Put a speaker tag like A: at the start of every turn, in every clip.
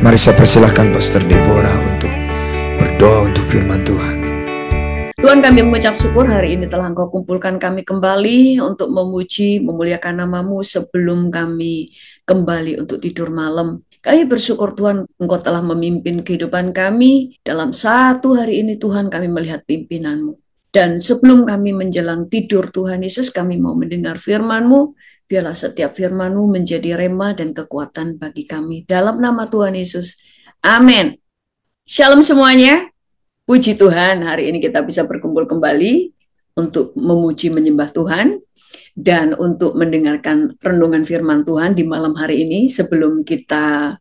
A: Mari saya persilahkan Pastor Deborah untuk berdoa untuk firman Tuhan.
B: Tuhan, kami mengucap syukur hari ini telah Engkau kumpulkan kami kembali untuk memuji, memuliakan nama-Mu sebelum kami kembali untuk tidur malam. Kami bersyukur Tuhan, Engkau telah memimpin kehidupan kami. Dalam satu hari ini Tuhan, kami melihat pimpinan-Mu. Dan sebelum kami menjelang tidur Tuhan Yesus, kami mau mendengar firman-Mu. Biarlah setiap firman-Mu menjadi rema dan kekuatan bagi kami. Dalam nama Tuhan Yesus. Amin. Shalom semuanya. Puji Tuhan, hari ini kita bisa berkumpul kembali untuk memuji menyembah Tuhan dan untuk mendengarkan renungan firman Tuhan di malam hari ini sebelum kita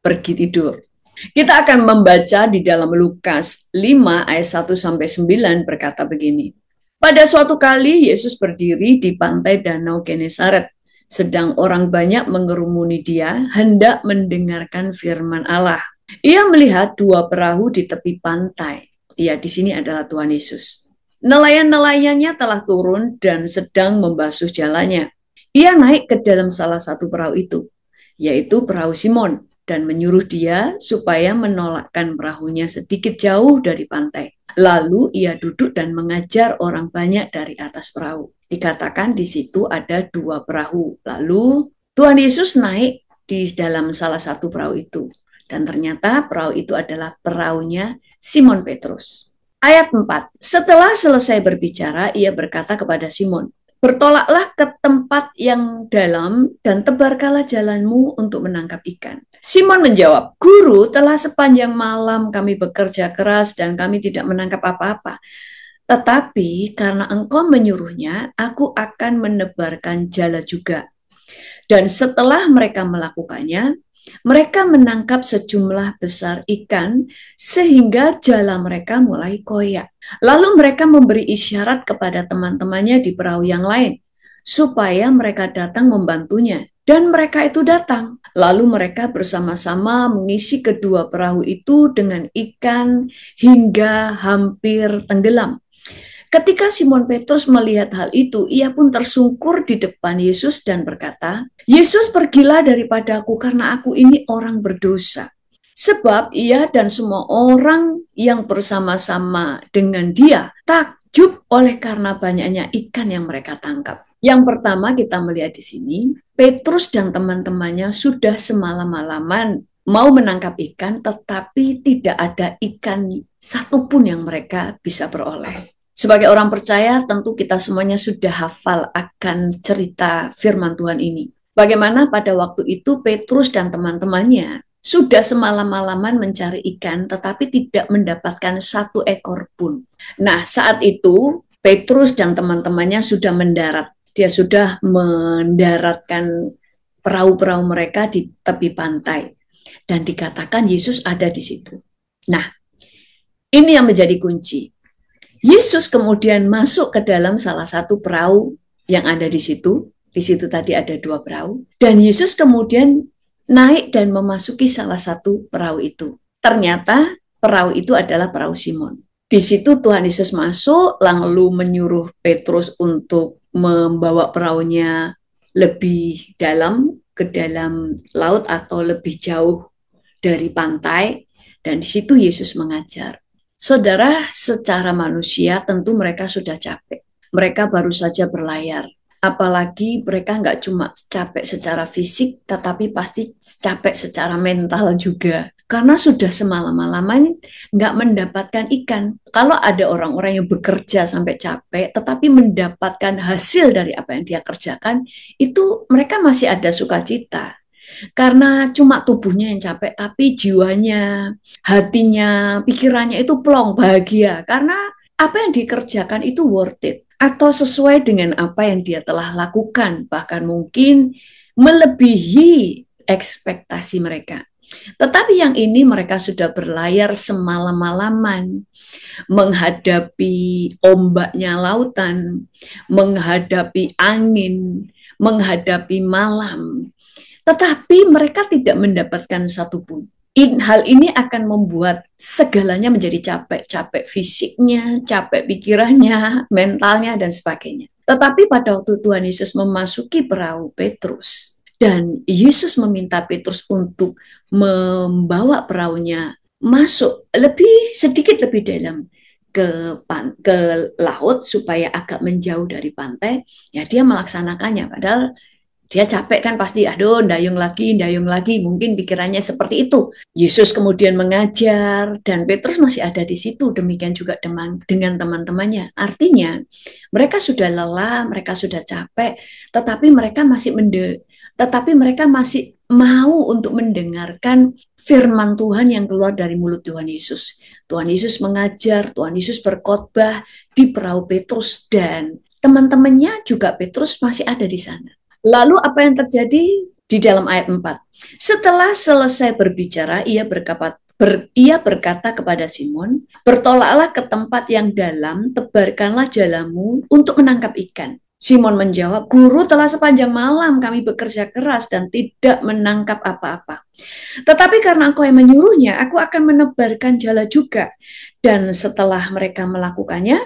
B: pergi tidur. Kita akan membaca di dalam Lukas 5 ayat 1-9 berkata begini. Pada suatu kali Yesus berdiri di pantai Danau Genesaret, sedang orang banyak mengerumuni dia hendak mendengarkan firman Allah. Ia melihat dua perahu di tepi pantai. Ya, di sini adalah Tuhan Yesus. Nelayan-nelayannya telah turun dan sedang membasuh jalannya. Ia naik ke dalam salah satu perahu itu, yaitu perahu Simon, dan menyuruh dia supaya menolakkan perahunya sedikit jauh dari pantai. Lalu ia duduk dan mengajar orang banyak dari atas perahu. Dikatakan di situ ada dua perahu. Lalu Tuhan Yesus naik di dalam salah satu perahu itu. Dan ternyata perahu itu adalah perahunya Simon Petrus. Ayat 4. Setelah selesai berbicara, ia berkata kepada Simon, bertolaklah ke tempat yang dalam dan tebarkanlah jalanmu untuk menangkap ikan. Simon menjawab, Guru, telah sepanjang malam kami bekerja keras dan kami tidak menangkap apa-apa. Tetapi karena engkau menyuruhnya, aku akan menebarkan jala juga. Dan setelah mereka melakukannya, mereka menangkap sejumlah besar ikan sehingga jala mereka mulai koyak. Lalu mereka memberi isyarat kepada teman-temannya di perahu yang lain supaya mereka datang membantunya. Dan mereka itu datang. Lalu mereka bersama-sama mengisi kedua perahu itu dengan ikan hingga hampir tenggelam. Ketika Simon Petrus melihat hal itu, ia pun tersungkur di depan Yesus dan berkata, Yesus, pergilah daripadaku karena aku ini orang berdosa. Sebab ia dan semua orang yang bersama-sama dengan dia takjub oleh karena banyaknya ikan yang mereka tangkap. Yang pertama kita melihat di sini, Petrus dan teman-temannya sudah semalam-malaman mau menangkap ikan, tetapi tidak ada ikan satupun yang mereka bisa beroleh. Sebagai orang percaya, tentu kita semuanya sudah hafal akan cerita firman Tuhan ini. Bagaimana pada waktu itu Petrus dan teman-temannya sudah semalam-malaman mencari ikan, tetapi tidak mendapatkan satu ekor pun. Nah, saat itu Petrus dan teman-temannya sudah mendarat. Dia sudah mendaratkan perahu-perahu mereka di tepi pantai. Dan dikatakan Yesus ada di situ. Nah, ini yang menjadi kunci. Yesus kemudian masuk ke dalam salah satu perahu yang ada di situ. Di situ tadi ada dua perahu. Dan Yesus kemudian naik dan memasuki salah satu perahu itu. Ternyata perahu itu adalah perahu Simon. Di situ Tuhan Yesus masuk, lalu menyuruh Petrus untuk membawa perahunya lebih dalam, ke dalam laut atau lebih jauh dari pantai. Dan di situ Yesus mengajar. Saudara, secara manusia tentu mereka sudah capek. Mereka baru saja berlayar. Apalagi mereka nggak cuma capek secara fisik, tetapi pasti capek secara mental juga. Karena sudah semalam-malaman nggak mendapatkan ikan. Kalau ada orang-orang yang bekerja sampai capek, tetapi mendapatkan hasil dari apa yang dia kerjakan, itu mereka masih ada sukacita. Karena cuma tubuhnya yang capek, tapi jiwanya, hatinya, pikirannya itu plong, bahagia. Karena apa yang dikerjakan itu worth it. Atau sesuai dengan apa yang dia telah lakukan. Bahkan mungkin melebihi ekspektasi mereka. Tetapi yang ini mereka sudah berlayar semalam-malaman, menghadapi ombaknya lautan, menghadapi angin, menghadapi malam. Tetapi mereka tidak mendapatkan satupun. Hal ini akan membuat segalanya menjadi capek. Capek fisiknya, capek pikirannya, mentalnya, dan sebagainya. Tetapi pada waktu Tuhan Yesus memasuki perahu Petrus, Dan Yesus meminta Petrus untuk membawa perahunya masuk sedikit lebih dalam ke laut supaya agak menjauh dari pantai. Ya dia melaksanakannya, padahal dia capek kan pasti, aduh dayung lagi, mungkin pikirannya seperti itu. Yesus kemudian mengajar dan Petrus masih ada di situ, demikian juga dengan teman-temannya. Artinya mereka sudah lelah, mereka sudah capek, tetapi mereka masih mau untuk mendengarkan firman Tuhan yang keluar dari mulut Tuhan Yesus. Tuhan Yesus mengajar, Tuhan Yesus berkhotbah di perahu Petrus dan teman-temannya juga Petrus masih ada di sana. Lalu apa yang terjadi di dalam ayat 4? Setelah selesai berbicara, ia berkata kepada Simon, bertolaklah ke tempat yang dalam, tebarkanlah jalamu untuk menangkap ikan. Simon menjawab, Guru, telah sepanjang malam kami bekerja keras dan tidak menangkap apa-apa. Tetapi karena Engkau yang menyuruhnya, aku akan menebarkan jala juga. Dan setelah mereka melakukannya,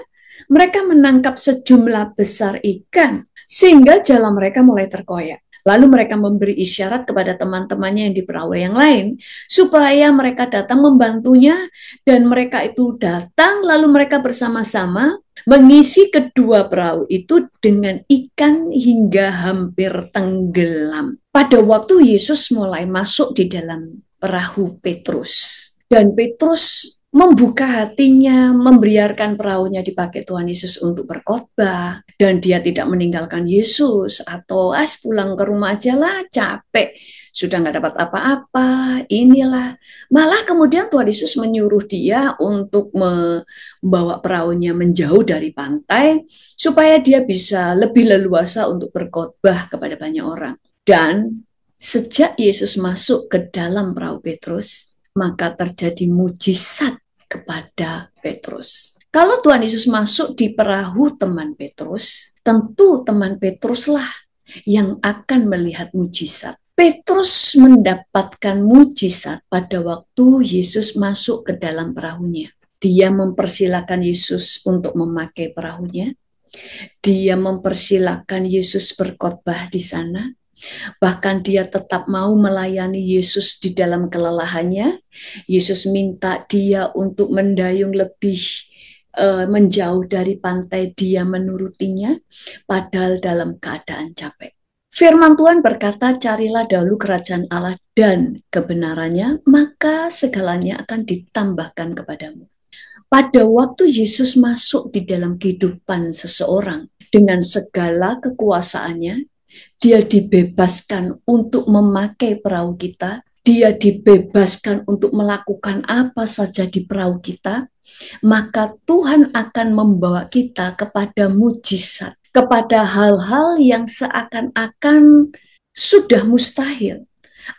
B: mereka menangkap sejumlah besar ikan, sehingga jala mereka mulai terkoyak. Lalu mereka memberi isyarat kepada teman-temannya yang di perahu yang lain, supaya mereka datang membantunya, dan mereka itu datang, lalu mereka bersama-sama mengisi kedua perahu itu dengan ikan hingga hampir tenggelam. Pada waktu Yesus mulai masuk di dalam perahu Petrus, dan Petrus membuka hatinya, membiarkan perahunya dipakai Tuhan Yesus untuk berkhotbah, dan dia tidak meninggalkan Yesus atau pulang ke rumah aja lah, capek, sudah nggak dapat apa-apa, inilah. Malah kemudian Tuhan Yesus menyuruh dia untuk membawa perahunya menjauh dari pantai, supaya dia bisa lebih leluasa untuk berkhotbah kepada banyak orang. Dan sejak Yesus masuk ke dalam perahu Petrus, maka terjadi mujizat kepada Petrus. Kalau Tuhan Yesus masuk di perahu teman Petrus, tentu teman Petruslah yang akan melihat mujizat. Petrus mendapatkan mujizat pada waktu Yesus masuk ke dalam perahunya. Dia mempersilakan Yesus untuk memakai perahunya. Dia mempersilakan Yesus berkhotbah di sana. Bahkan dia tetap mau melayani Yesus di dalam kelelahannya. Yesus minta dia untuk mendayung lebih menjauh dari pantai, dia menurutinya, padahal dalam keadaan capek. Firman Tuhan berkata, carilah dahulu kerajaan Allah dan kebenarannya, maka segalanya akan ditambahkan kepadamu. Pada waktu Yesus masuk di dalam kehidupan seseorang dengan segala kekuasaannya, dia dibebaskan untuk memakai perahu kita, dia dibebaskan untuk melakukan apa saja di perahu kita, maka Tuhan akan membawa kita kepada mujizat, kepada hal-hal yang seakan-akan sudah mustahil.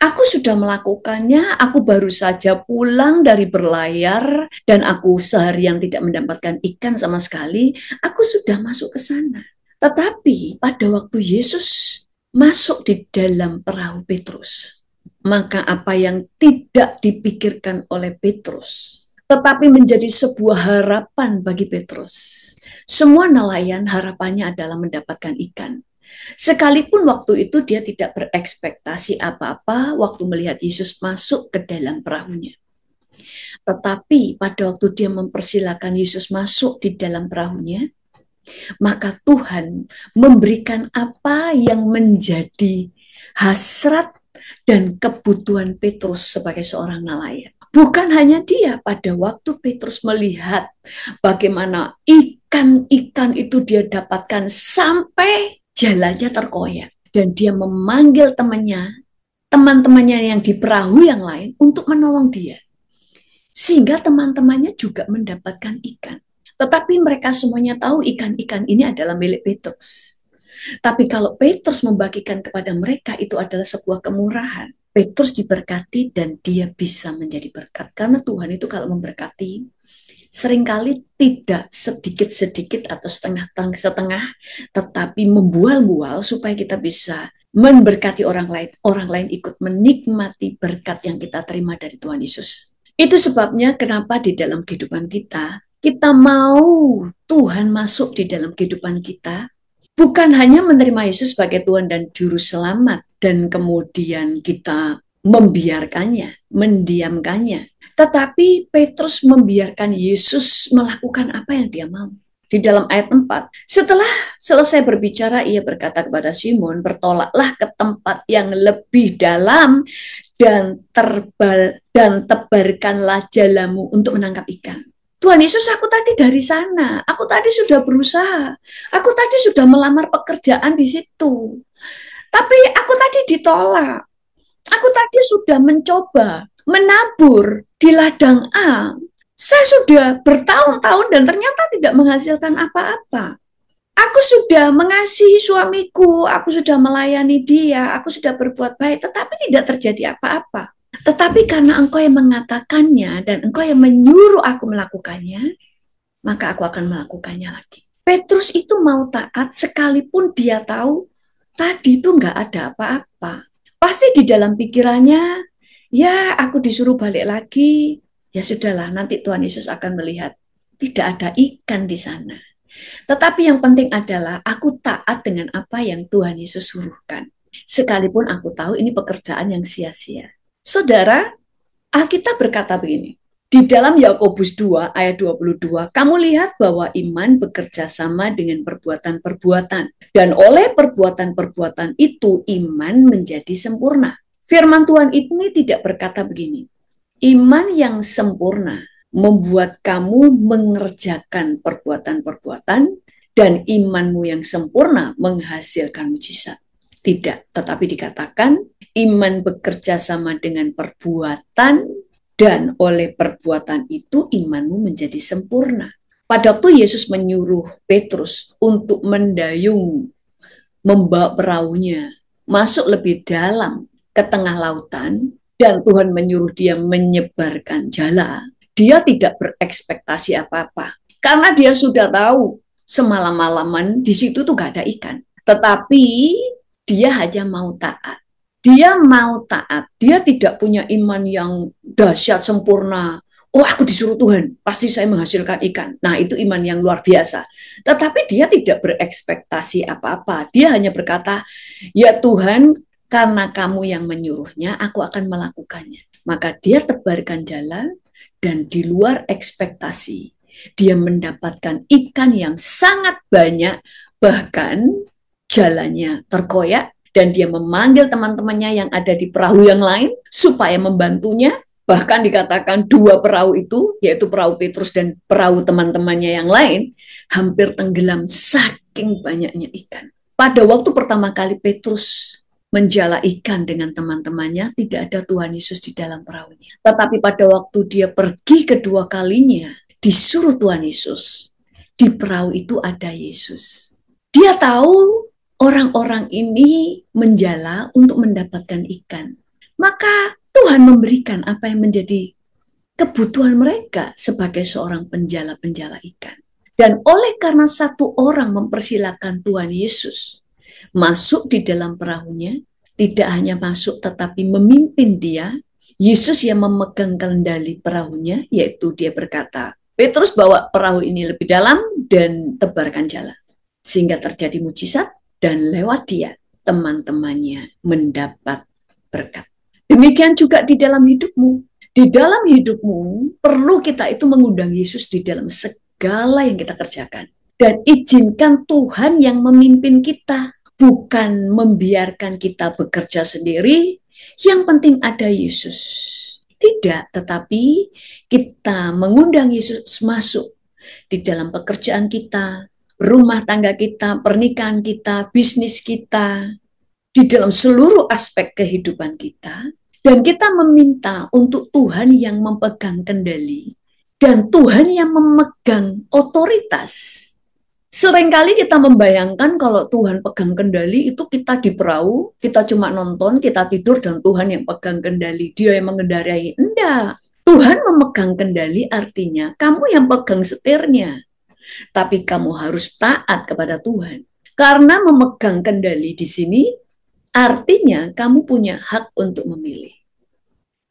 B: Aku sudah melakukannya, aku baru saja pulang dari berlayar, dan aku seharian tidak mendapatkan ikan sama sekali, aku sudah masuk ke sana. Tetapi pada waktu Yesus masuk di dalam perahu Petrus, maka apa yang tidak dipikirkan oleh Petrus, tetapi menjadi sebuah harapan bagi Petrus. Semua nelayan harapannya adalah mendapatkan ikan. Sekalipun waktu itu dia tidak berekspektasi apa-apa waktu melihat Yesus masuk ke dalam perahunya. Tetapi pada waktu dia mempersilakan Yesus masuk di dalam perahunya, maka Tuhan memberikan apa yang menjadi hasrat dan kebutuhan Petrus sebagai seorang nelayan. Bukan hanya dia, pada waktu Petrus melihat bagaimana ikan-ikan itu dia dapatkan sampai jalannya terkoyak. Dan dia memanggil teman-temannya yang di perahu yang lain untuk menolong dia. Sehingga teman-temannya juga mendapatkan ikan. Tetapi mereka semuanya tahu ikan-ikan ini adalah milik Petrus. Tapi kalau Petrus membagikan kepada mereka, itu adalah sebuah kemurahan. Petrus diberkati dan dia bisa menjadi berkat. Karena Tuhan itu kalau memberkati, seringkali tidak sedikit-sedikit atau setengah-setengah, tetapi membual-bual supaya kita bisa memberkati orang lain. Orang lain ikut menikmati berkat yang kita terima dari Tuhan Yesus. Itu sebabnya kenapa di dalam kehidupan kita mau Tuhan masuk di dalam kehidupan kita, Bukan hanya menerima Yesus sebagai Tuhan dan Juru Selamat, dan kemudian kita membiarkannya, mendiamkannya. Tetapi Petrus membiarkan Yesus melakukan apa yang dia mau. Di dalam ayat 4, setelah selesai berbicara, ia berkata kepada Simon, bertolaklah ke tempat yang lebih dalam dan tebarkanlah jalamu untuk menangkap ikan. Tuhan Yesus, aku tadi dari sana, aku tadi sudah berusaha, aku tadi sudah melamar pekerjaan di situ, tapi aku tadi ditolak. Aku tadi sudah mencoba menabur di ladang A. Saya sudah bertahun-tahun dan ternyata tidak menghasilkan apa-apa. Aku sudah mengasihi suamiku, aku sudah melayani dia, aku sudah berbuat baik, tetapi tidak terjadi apa-apa. Tetapi karena engkau yang mengatakannya dan engkau yang menyuruh aku melakukannya, maka aku akan melakukannya lagi. Petrus itu mau taat sekalipun dia tahu tadi itu nggak ada apa-apa. Pasti di dalam pikirannya, ya aku disuruh balik lagi, ya sudahlah nanti Tuhan Yesus akan melihat. Tidak ada ikan di sana. Tetapi yang penting adalah aku taat dengan apa yang Tuhan Yesus suruhkan. Sekalipun aku tahu ini pekerjaan yang sia-sia. Saudara, Alkitab berkata begini, di dalam Yakobus 2 ayat 22, kamu lihat bahwa iman bekerja sama dengan perbuatan-perbuatan. Dan oleh perbuatan-perbuatan itu iman menjadi sempurna. Firman Tuhan ini tidak berkata begini, iman yang sempurna membuat kamu mengerjakan perbuatan-perbuatan dan imanmu yang sempurna menghasilkan mujizat. Tidak, tetapi dikatakan iman bekerja sama dengan perbuatan dan oleh perbuatan itu imanmu menjadi sempurna. Pada waktu Yesus menyuruh Petrus untuk mendayung, membawa perahunya masuk lebih dalam ke tengah lautan, dan Tuhan menyuruh dia menyebarkan jala, dia tidak berekspektasi apa-apa. Karena dia sudah tahu semalam-malaman di situ tuh gak ada ikan. Tetapi dia hanya mau taat. Dia mau taat. Dia tidak punya iman yang dahsyat, sempurna. Oh, aku disuruh Tuhan, pasti saya menghasilkan ikan. Nah, itu iman yang luar biasa. Tetapi dia tidak berekspektasi apa-apa. Dia hanya berkata, ya Tuhan, karena kamu yang menyuruhnya, aku akan melakukannya. Maka dia tebarkan jala, dan di luar ekspektasi, dia mendapatkan ikan yang sangat banyak, bahkan jalannya terkoyak, dan dia memanggil teman-temannya yang ada di perahu yang lain supaya membantunya. Bahkan dikatakan dua perahu itu, yaitu perahu Petrus dan perahu teman-temannya yang lain, hampir tenggelam saking banyaknya ikan. Pada waktu pertama kali Petrus menjala ikan dengan teman-temannya, tidak ada Tuhan Yesus di dalam perahunya. Tetapi pada waktu dia pergi kedua kalinya, disuruh Tuhan Yesus, di perahu itu ada Yesus. Dia tahu orang-orang ini menjala untuk mendapatkan ikan. Maka Tuhan memberikan apa yang menjadi kebutuhan mereka sebagai seorang penjala-penjala ikan. Dan oleh karena satu orang mempersilakan Tuhan Yesus masuk di dalam perahunya, tidak hanya masuk tetapi memimpin dia, Yesus yang memegang kendali perahunya, yaitu dia berkata, Petrus bawa perahu ini lebih dalam dan tebarkan jala. Sehingga terjadi mujizat dan lewat dia teman-temannya mendapat berkat. Demikian juga di dalam hidupmu. Di dalam hidupmu perlu kita itu mengundang Yesus di dalam segala yang kita kerjakan. Dan izinkan Tuhan yang memimpin kita. Bukan membiarkan kita bekerja sendiri, yang penting ada Yesus. Tidak, tetapi kita mengundang Yesus masuk di dalam pekerjaan kita, rumah tangga kita, pernikahan kita, bisnis kita, di dalam seluruh aspek kehidupan kita, dan kita meminta untuk Tuhan yang memegang kendali, dan Tuhan yang memegang otoritas. Seringkali kita membayangkan kalau Tuhan pegang kendali itu kita di perahu, kita cuma nonton, kita tidur dan Tuhan yang pegang kendali, dia yang mengendarai. Enggak, Tuhan memegang kendali artinya kamu yang pegang setirnya. Tapi kamu harus taat kepada Tuhan. Karena memegang kendali di sini artinya kamu punya hak untuk memilih.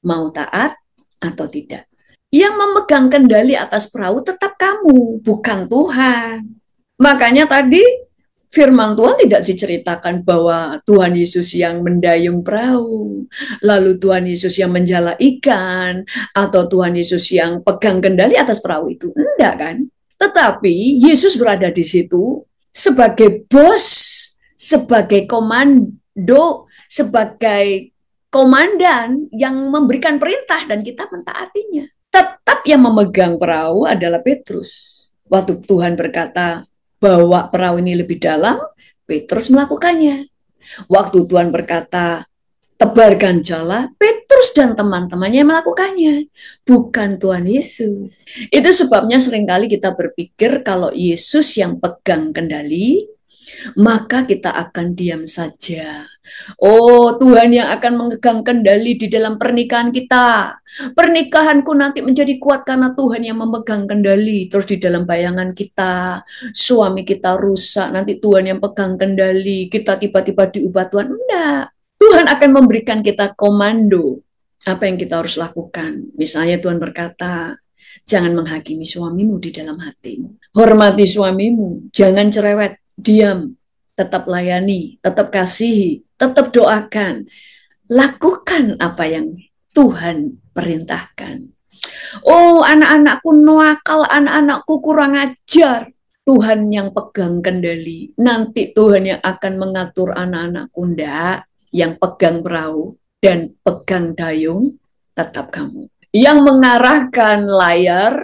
B: Mau taat atau tidak. Yang memegang kendali atas perahu tetap kamu, bukan Tuhan. Makanya tadi Firman Tuhan tidak diceritakan bahwa Tuhan Yesus yang mendayung perahu, lalu Tuhan Yesus yang menjala ikan, atau Tuhan Yesus yang pegang kendali atas perahu itu. Enggak kan? Tetapi Yesus berada di situ sebagai bos, sebagai komando, sebagai komandan yang memberikan perintah dan kita mentaatinya. Tetap yang memegang perahu adalah Petrus. Waktu Tuhan berkata, bawa perahu ini lebih dalam, Petrus melakukannya. Waktu Tuhan berkata, tebarkan jala, Petrus dan teman-temannya melakukannya. Bukan Tuhan Yesus. Itu sebabnya seringkali kita berpikir kalau Yesus yang pegang kendali, maka kita akan diam saja. Oh, Tuhan yang akan memegang kendali di dalam pernikahan kita. Pernikahanku nanti menjadi kuat karena Tuhan yang memegang kendali. Terus di dalam bayangan kita, suami kita rusak, nanti Tuhan yang pegang kendali. Kita tiba-tiba diubah Tuhan. Enggak. Tuhan akan memberikan kita komando. Apa yang kita harus lakukan? Misalnya Tuhan berkata, jangan menghakimi suamimu di dalam hatimu. Hormati suamimu. Jangan cerewet. Diam, tetap layani, tetap kasihi, tetap doakan. Lakukan apa yang Tuhan perintahkan. Oh, anak-anakku nakal, anak-anakku kurang ajar. Tuhan yang pegang kendali. Nanti Tuhan yang akan mengatur anak-anakku. Ndak, yang pegang perahu dan pegang dayung, tetap kamu. Yang mengarahkan layar,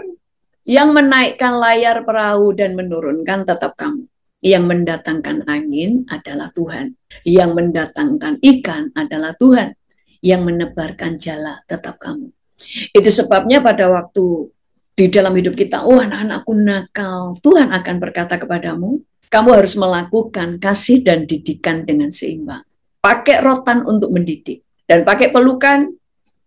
B: yang menaikkan layar perahu dan menurunkan, tetap kamu. Yang mendatangkan angin adalah Tuhan. Yang mendatangkan ikan adalah Tuhan. Yang menebarkan jala tetap kamu. Itu sebabnya pada waktu di dalam hidup kita, oh anak-anakku nakal, Tuhan akan berkata kepadamu, kamu harus melakukan kasih dan didikan dengan seimbang. Pakai rotan untuk mendidik. Dan pakai pelukan,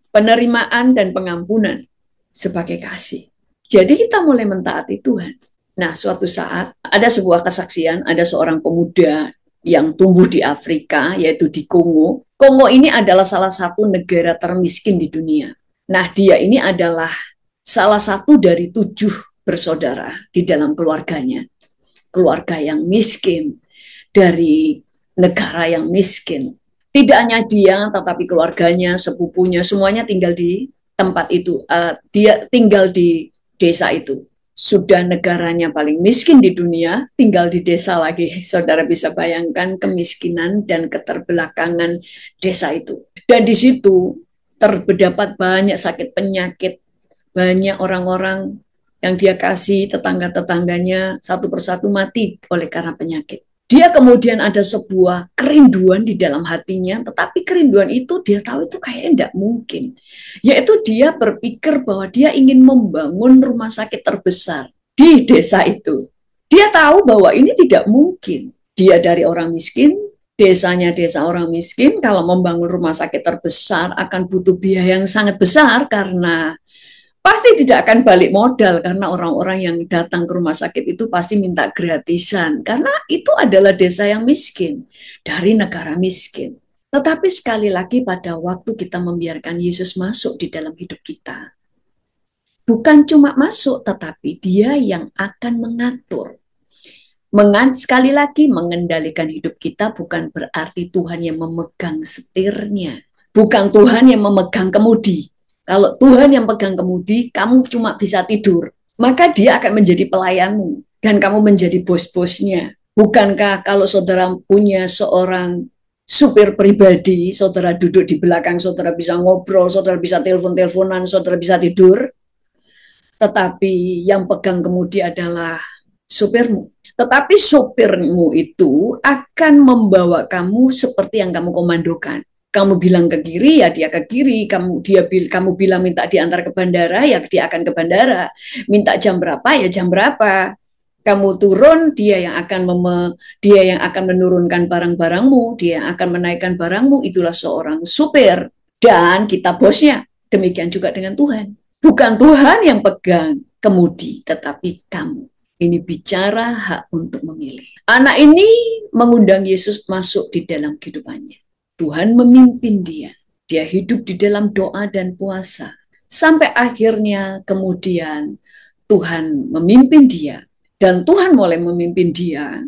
B: penerimaan dan pengampunan sebagai kasih. Jadi kita mulai mentaati Tuhan. Nah, suatu saat ada sebuah kesaksian, ada seorang pemuda yang tumbuh di Afrika, yaitu di Kongo. Kongo ini adalah salah satu negara termiskin di dunia. Nah, dia ini adalah salah satu dari 7 bersaudara di dalam keluarganya. Keluarga yang miskin, dari negara yang miskin. Tidak hanya dia, tetapi keluarganya, sepupunya, semuanya tinggal di tempat itu. Dia tinggal di desa itu. Sudah negaranya paling miskin di dunia, tinggal di desa lagi. Saudara bisa bayangkan kemiskinan dan keterbelakangan desa itu. Dan di situ terdapat banyak sakit penyakit, banyak orang-orang yang dia kasih, tetangga-tetangganya satu persatu mati oleh karena penyakit. Dia kemudian ada sebuah kerinduan di dalam hatinya, tetapi kerinduan itu dia tahu itu kayaknya tidak mungkin. Yaitu dia berpikir bahwa dia ingin membangun rumah sakit terbesar di desa itu. Dia tahu bahwa ini tidak mungkin. Dia dari orang miskin, desanya desa orang miskin, kalau membangun rumah sakit terbesar akan butuh biaya yang sangat besar karena pasti tidak akan balik modal karena orang-orang yang datang ke rumah sakit itu pasti minta gratisan karena itu adalah desa yang miskin dari negara miskin. Tetapi sekali lagi pada waktu kita membiarkan Yesus masuk di dalam hidup kita, bukan cuma masuk tetapi dia yang akan mengatur. Sekali lagi mengendalikan hidup kita bukan berarti Tuhan yang memegang setirnya, bukan Tuhan yang memegang kemudi. Kalau Tuhan yang pegang kemudi, kamu cuma bisa tidur. Maka dia akan menjadi pelayanmu. Dan kamu menjadi bos-bosnya. Bukankah kalau saudara punya seorang supir pribadi, saudara duduk di belakang, saudara bisa ngobrol, saudara bisa telepon-teleponan, saudara bisa tidur. Tetapi yang pegang kemudi adalah supirmu. Tetapi supirmu itu akan membawa kamu seperti yang kamu komandokan. Kamu bilang ke kiri, ya dia ke kiri. Kamu bilang minta diantar ke bandara, ya dia akan ke bandara. Minta jam berapa, ya jam berapa. Kamu turun, dia yang akan menurunkan barang-barangmu, dia yang akan menaikkan barangmu. Itulah seorang supir. Dan kita bosnya. Demikian juga dengan Tuhan. Bukan Tuhan yang pegang kemudi, tetapi kamu. Ini bicara hak untuk memilih. Anak ini mengundang Yesus masuk di dalam kehidupannya. Tuhan memimpin dia. Dia hidup di dalam doa dan puasa. Sampai akhirnya kemudian Tuhan memimpin dia. Dan Tuhan mulai memimpin dia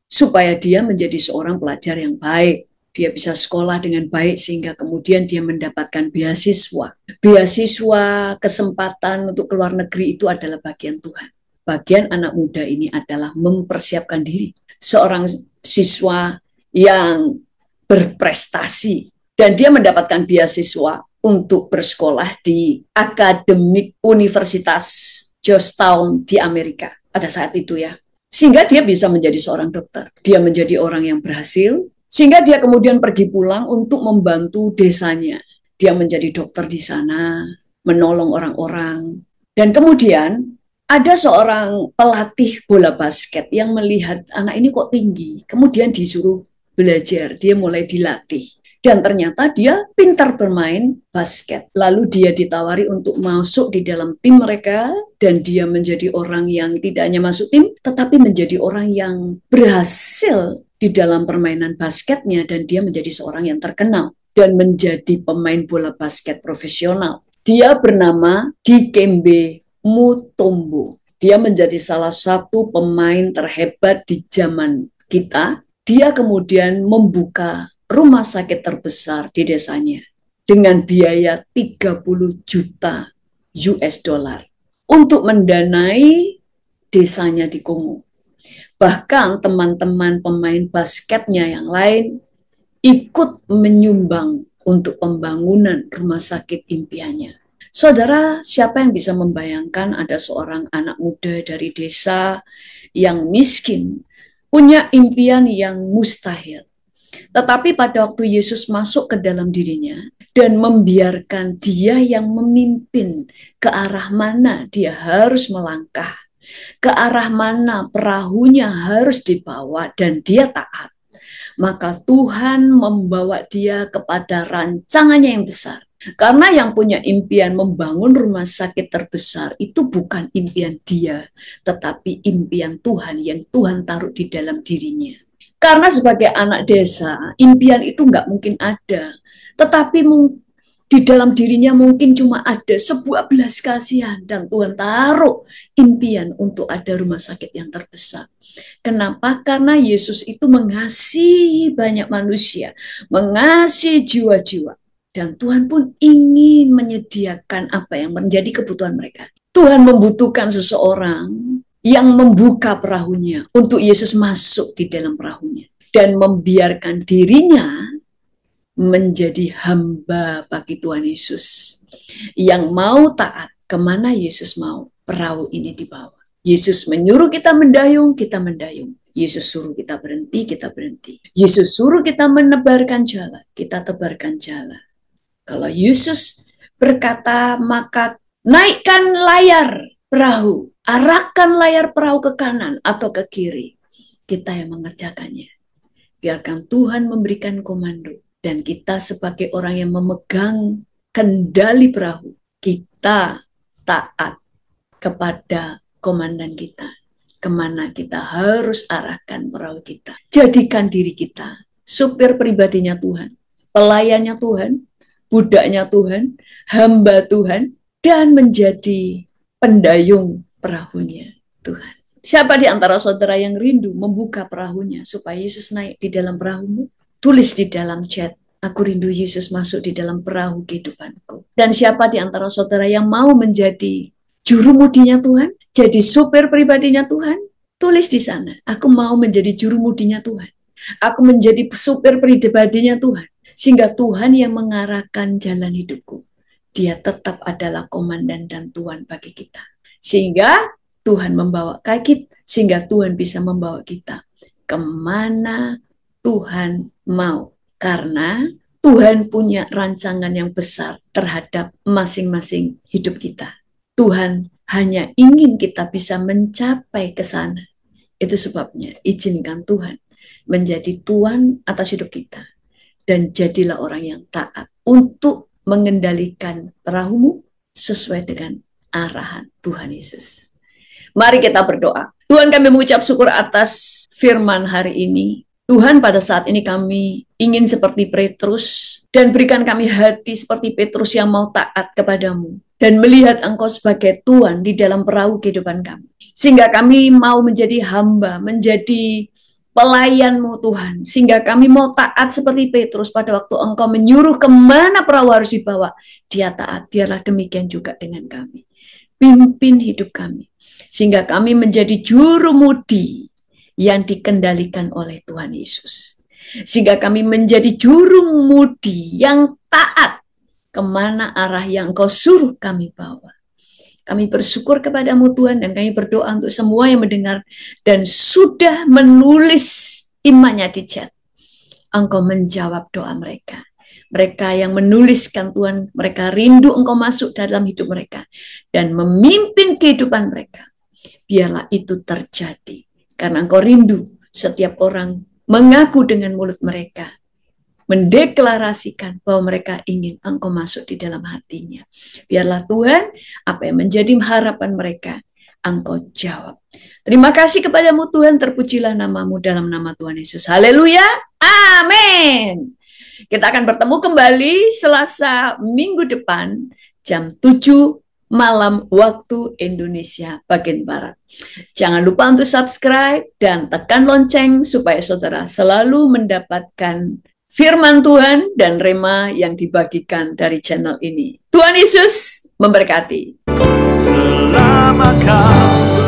B: supaya dia menjadi seorang pelajar yang baik. Dia bisa sekolah dengan baik sehingga kemudian dia mendapatkan beasiswa. Beasiswa, kesempatan untuk keluar negeri itu adalah bagian Tuhan. Bagian anak muda ini adalah mempersiapkan diri. Seorang siswa yang berprestasi dan dia mendapatkan beasiswa untuk bersekolah di akademik Universitas Georgetown di Amerika pada saat itu ya. Sehingga dia bisa menjadi seorang dokter. Dia menjadi orang yang berhasil, sehingga dia kemudian pergi pulang untuk membantu desanya. Dia menjadi dokter di sana, menolong orang-orang. Dan kemudian ada seorang pelatih bola basket yang melihat anak ini kok tinggi. Kemudian disuruh belajar, dia mulai dilatih. Dan ternyata dia pintar bermain basket. Lalu dia ditawari untuk masuk di dalam tim mereka. Dan dia menjadi orang yang tidak hanya masuk tim, tetapi menjadi orang yang berhasil di dalam permainan basketnya. Dan dia menjadi seorang yang terkenal. Dan menjadi pemain bola basket profesional. Dia bernama Dikembe Mutombo. Dia menjadi salah satu pemain terhebat di zaman kita. Dia kemudian membuka rumah sakit terbesar di desanya dengan biaya 30 juta US dollar untuk mendanai desanya di Kongo. Bahkan teman-teman pemain basketnya yang lain ikut menyumbang untuk pembangunan rumah sakit impiannya. Saudara, siapa yang bisa membayangkan ada seorang anak muda dari desa yang miskin, punya impian yang mustahil. Tetapi pada waktu Yesus masuk ke dalam dirinya dan membiarkan dia yang memimpin ke arah mana dia harus melangkah, ke arah mana perahunya harus dibawa dan dia taat, maka Tuhan membawa dia kepada rancangannya yang besar. Karena yang punya impian membangun rumah sakit terbesar itu bukan impian dia, tetapi impian Tuhan yang Tuhan taruh di dalam dirinya. Karena sebagai anak desa, impian itu nggak mungkin ada. Tetapi di dalam dirinya mungkin cuma ada sebuah belas kasihan. Dan Tuhan taruh impian untuk ada rumah sakit yang terbesar. Kenapa? Karena Yesus itu mengasihi banyak manusia. Mengasihi jiwa-jiwa. Dan Tuhan pun ingin menyediakan apa yang menjadi kebutuhan mereka. Tuhan membutuhkan seseorang yang membuka perahunya untuk Yesus masuk di dalam perahunya dan membiarkan dirinya menjadi hamba bagi Tuhan Yesus yang mau taat kemana Yesus mau perahu ini dibawa. Yesus menyuruh kita mendayung, kita mendayung. Yesus suruh kita berhenti, kita berhenti. Yesus suruh kita menebarkan jala, kita tebarkan jala. Kalau Yesus berkata, maka naikkan layar perahu, arahkan layar perahu ke kanan atau ke kiri. Kita yang mengerjakannya. Biarkan Tuhan memberikan komando. Dan kita sebagai orang yang memegang kendali perahu, kita taat kepada komandan kita. Kemana kita harus arahkan perahu kita. Jadikan diri kita supir pribadinya Tuhan, pelayannya Tuhan, budaknya Tuhan, hamba Tuhan, dan menjadi pendayung perahunya Tuhan. Siapa di antara saudara yang rindu membuka perahunya supaya Yesus naik di dalam perahumu? Tulis di dalam chat, aku rindu Yesus masuk di dalam perahu kehidupanku. Dan siapa di antara saudara yang mau menjadi jurumudinya Tuhan, jadi supir pribadinya Tuhan? Tulis di sana, aku mau menjadi jurumudinya Tuhan. Aku menjadi supir pribadinya Tuhan. Sehingga Tuhan yang mengarahkan jalan hidupku. Dia tetap adalah komandan dan Tuhan bagi kita. Sehingga Tuhan membawa kita, sehingga Tuhan bisa membawa kita kemana Tuhan mau. Karena Tuhan punya rancangan yang besar terhadap masing-masing hidup kita. Tuhan hanya ingin kita bisa mencapai ke sana. Itu sebabnya izinkan Tuhan menjadi Tuhan atas hidup kita. Dan jadilah orang yang taat untuk mengendalikan perahumu sesuai dengan arahan Tuhan Yesus. Mari kita berdoa. Tuhan, kami mengucap syukur atas firman hari ini. Tuhan, pada saat ini kami ingin seperti Petrus dan berikan kami hati seperti Petrus yang mau taat kepadamu dan melihat Engkau sebagai Tuhan di dalam perahu kehidupan kami. Sehingga kami mau menjadi hamba, menjadi pelayan-Mu Tuhan, sehingga kami mau taat seperti Petrus pada waktu Engkau menyuruh kemana perahu harus dibawa, dia taat. Biarlah demikian juga dengan kami. Pimpin hidup kami, sehingga kami menjadi jurumudi yang dikendalikan oleh Tuhan Yesus. Sehingga kami menjadi jurumudi yang taat kemana arah yang Engkau suruh kami bawa. Kami bersyukur kepadamu Tuhan, dan kami berdoa untuk semua yang mendengar dan sudah menulis imannya di chat. Engkau menjawab doa mereka. Mereka yang menuliskan Tuhan, mereka rindu Engkau masuk dalam hidup mereka dan memimpin kehidupan mereka. Biarlah itu terjadi, karena Engkau rindu setiap orang mengaku dengan mulut mereka, mendeklarasikan bahwa mereka ingin Engkau masuk di dalam hatinya. Biarlah Tuhan, apa yang menjadi harapan mereka, Engkau jawab. Terima kasih kepadamu Tuhan, terpujilah namamu dalam nama Tuhan Yesus. Haleluya, amin. Kita akan bertemu kembali Selasa minggu depan, jam 7 malam waktu Indonesia bagian Barat. Jangan lupa untuk subscribe dan tekan lonceng supaya saudara selalu mendapatkan firman Tuhan dan rema yang dibagikan dari channel ini. Tuhan Yesus memberkati. Selama kau